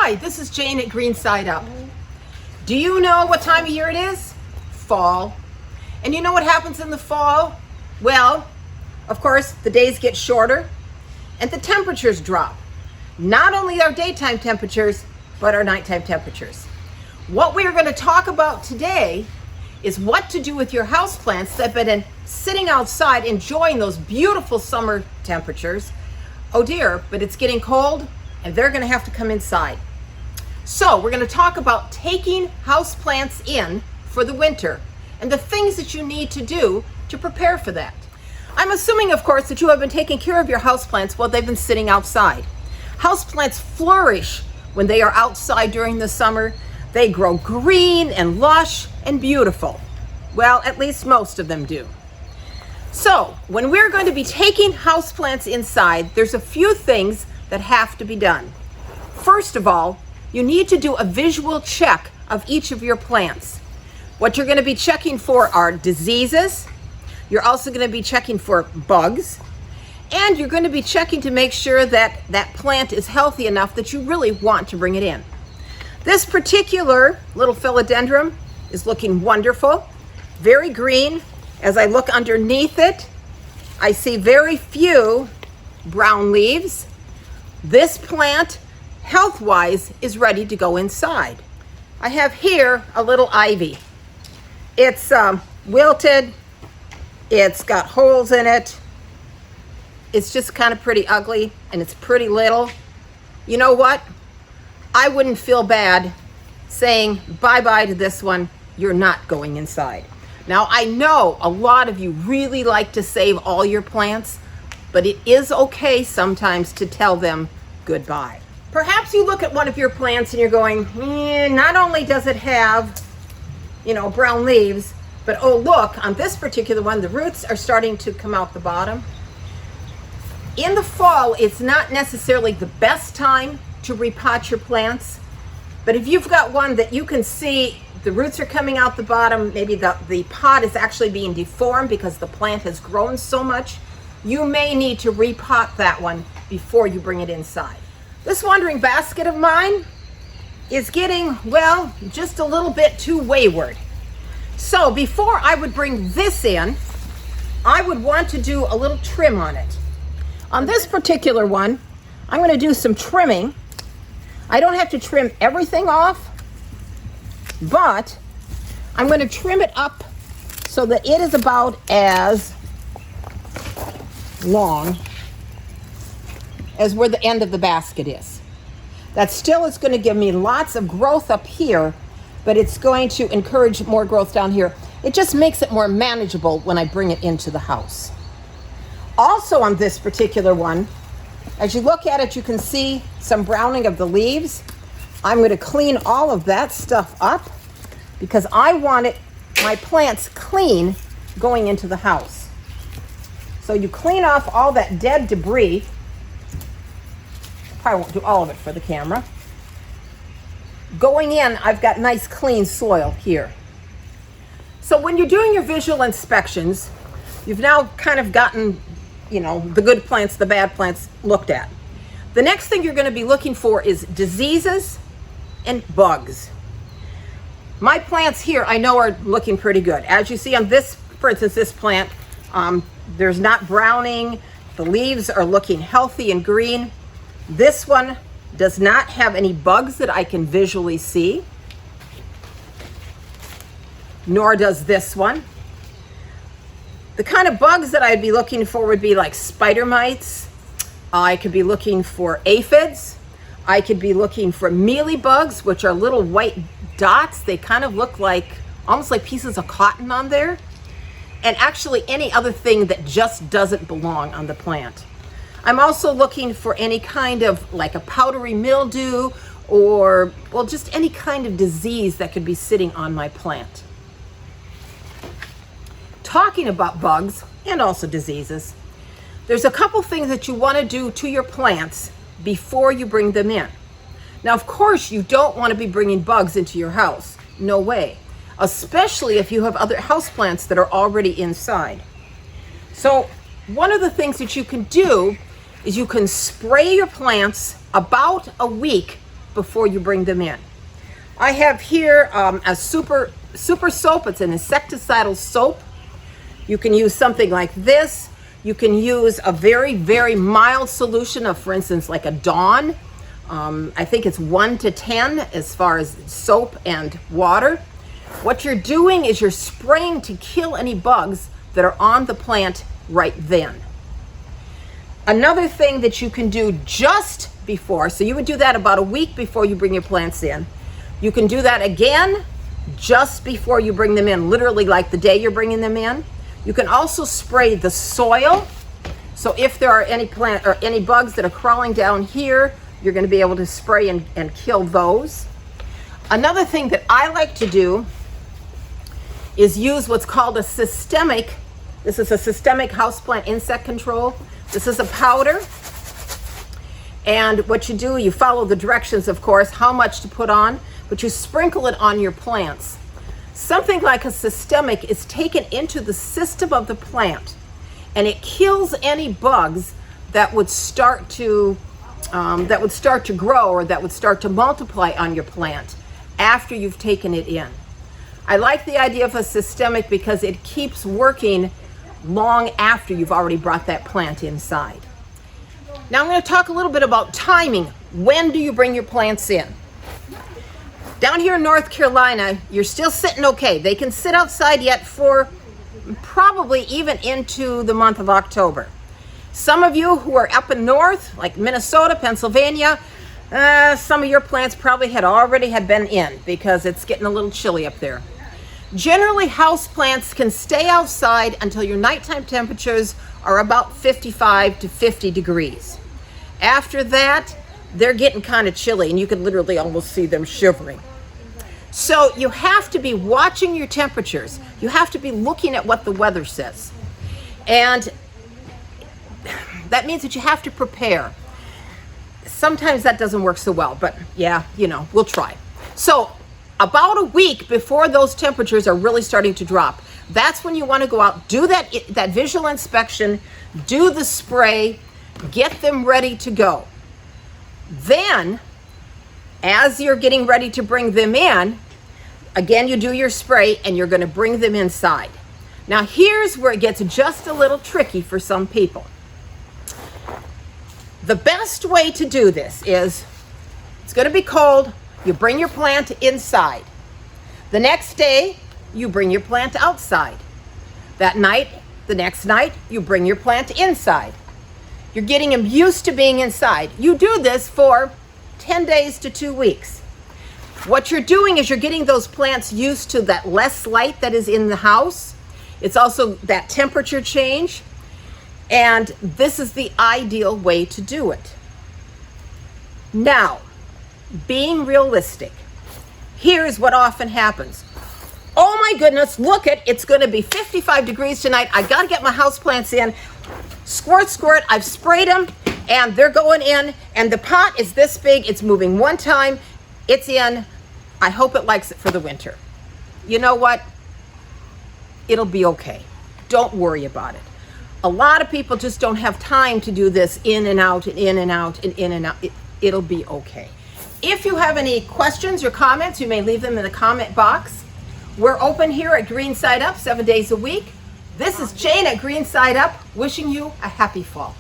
Hi, this is Jane at Green Side Up. Do you know what time of year it is? Fall. And you know what happens in the fall? Well, of course, the days get shorter and the temperatures drop. Not only our daytime temperatures, but our nighttime temperatures. What we are going to talk about today is what to do with your houseplants that have been sitting outside enjoying those beautiful summer temperatures. Oh dear, but it's getting cold and they're going to have to come inside. So we're going to talk about taking houseplants in for the winter and the things that you need to do to prepare for that. I'm assuming, of course, that you have been taking care of your houseplants while they've been sitting outside. Houseplants flourish when they are outside during the summer. They grow green and lush and beautiful. Well, at least most of them do. So when we're going to be taking houseplants inside, there's a few things that have to be done. First of all, you need to do a visual check of each of your plants. What you're going to be checking for are diseases. You're also going to be checking for bugs. And you're going to be checking to make sure that that plant is healthy enough that you really want to bring it in. This particular little philodendron is looking wonderful, very green. As I look underneath it, I see very few brown leaves. This plant, health-wise, is ready to go inside. I have here a little ivy. It's wilted, it's got holes in it. It's just kind of pretty ugly and it's pretty little. You know what? I wouldn't feel bad saying bye-bye to this one. You're not going inside. Now, I know a lot of you really like to save all your plants, but it is okay sometimes to tell them goodbye. Perhaps you look at one of your plants and you're going, not only does it have, brown leaves, but oh look, on this particular one, the roots are starting to come out the bottom. In the fall, it's not necessarily the best time to repot your plants, but if you've got one that you can see the roots are coming out the bottom, maybe the pot is actually being deformed because the plant has grown so much, you may need to repot that one before you bring it inside. This wandering basket of mine is getting, well, just a little bit too wayward. So before I would bring this in, I would want to do a little trim on it. On this particular one, I'm going to do some trimming. I don't have to trim everything off, but I'm going to trim it up so that it is about as long as where the end of the basket is. That still is going to give me lots of growth up here, but it's going to encourage more growth down here. It just makes it more manageable when I bring it into the house. Also on this particular one, as you look at it, you can see some browning of the leaves. I'm going to clean all of that stuff up because I want my plants clean going into the house. So you clean off all that dead debris. Probably won't do all of it for the camera. Going in, I've got nice clean soil here. So when you're doing your visual inspections, you've now kind of gotten, the good plants, the bad plants looked at. The next thing you're going to be looking for is diseases and bugs. My plants here, I know, are looking pretty good. As you see on this, for instance, this plant, there's not browning. The leaves are looking healthy and green. This one does not have any bugs that I can visually see, nor does this one. The kind of bugs that I'd be looking for would be like spider mites. I could be looking for aphids. I could be looking for mealybugs, which are little white dots. They kind of look like, almost like pieces of cotton on there. And actually any other thing that just doesn't belong on the plant. I'm also looking for any kind of like a powdery mildew or, well, just any kind of disease that could be sitting on my plant. Talking about bugs and also diseases, there's a couple things that you want to do to your plants before you bring them in. Now, of course, you don't want to be bringing bugs into your house. No way. Especially if you have other houseplants that are already inside. So one of the things that you can do is you can spray your plants about a week before you bring them in. I have here a super soap. It's an insecticidal soap. You can use something like this. You can use a very, very mild solution of, for instance, like a Dawn. I think it's 1 to 10 as far as soap and water. What you're doing is you're spraying to kill any bugs that are on the plant right then. Another thing that you can do just before, so you would do that about a week before you bring your plants in. You can do that again just before you bring them in, literally like the day you're bringing them in. You can also spray the soil. So if there are any plant or any bugs that are crawling down here, you're going to be able to spray and kill those. Another thing that I like to do is use what's called a systemic. This is a systemic houseplant insect control. This is a powder. And what you do, you follow the directions, of course, how much to put on, but you sprinkle it on your plants. Something like a systemic is taken into the system of the plant, and it kills any bugs that would start to grow or that would start to multiply on your plant after you've taken it in. I like the idea of a systemic because it keeps working long after you've already brought that plant inside. Now I'm going to talk a little bit about timing. When do you bring your plants in? Down here in North Carolina, you're still sitting okay. They can sit outside yet for probably even into the month of October. Some of you who are up in north, like Minnesota, Pennsylvania, some of your plants probably had been in because it's getting a little chilly up there. Generally, house plants can stay outside until your nighttime temperatures are about 55 to 50 degrees. After that, they're getting kind of chilly and you can literally almost see them shivering. So you have to be watching your temperatures. You have to be looking at what the weather says. And that means that you have to prepare. Sometimes that doesn't work so well, but yeah, we'll try. So about a week before those temperatures are really starting to drop, that's when you want to go out, do that visual inspection, do the spray, get them ready to go. Then, as you're getting ready to bring them in, again, you do your spray and you're going to bring them inside. Now, here's where it gets just a little tricky for some people. The best way to do this is, it's going to be cold, you bring your plant inside. The next day, you bring your plant outside. That night, the next night, you bring your plant inside. You're getting them used to being inside. You do this for 10 days to 2 weeks. What you're doing is you're getting those plants used to that less light that is in the house. It's also that temperature change. And this is the ideal way to do it. Now, being realistic, here's what often happens. Oh my goodness, look it's going to be 55 degrees tonight. I got to get my houseplants in. Squirt, squirt, I've sprayed them and they're going in and the pot is this big. It's moving one time. It's in. I hope it likes it for the winter. You know what? It'll be okay. Don't worry about it. A lot of people just don't have time to do this in and out and in and out and in and out. It'll be okay. If you have any questions or comments, you may leave them in the comment box. We're open here at Green Side Up 7 days a week. This is Jane at Green Side Up, wishing you a happy fall.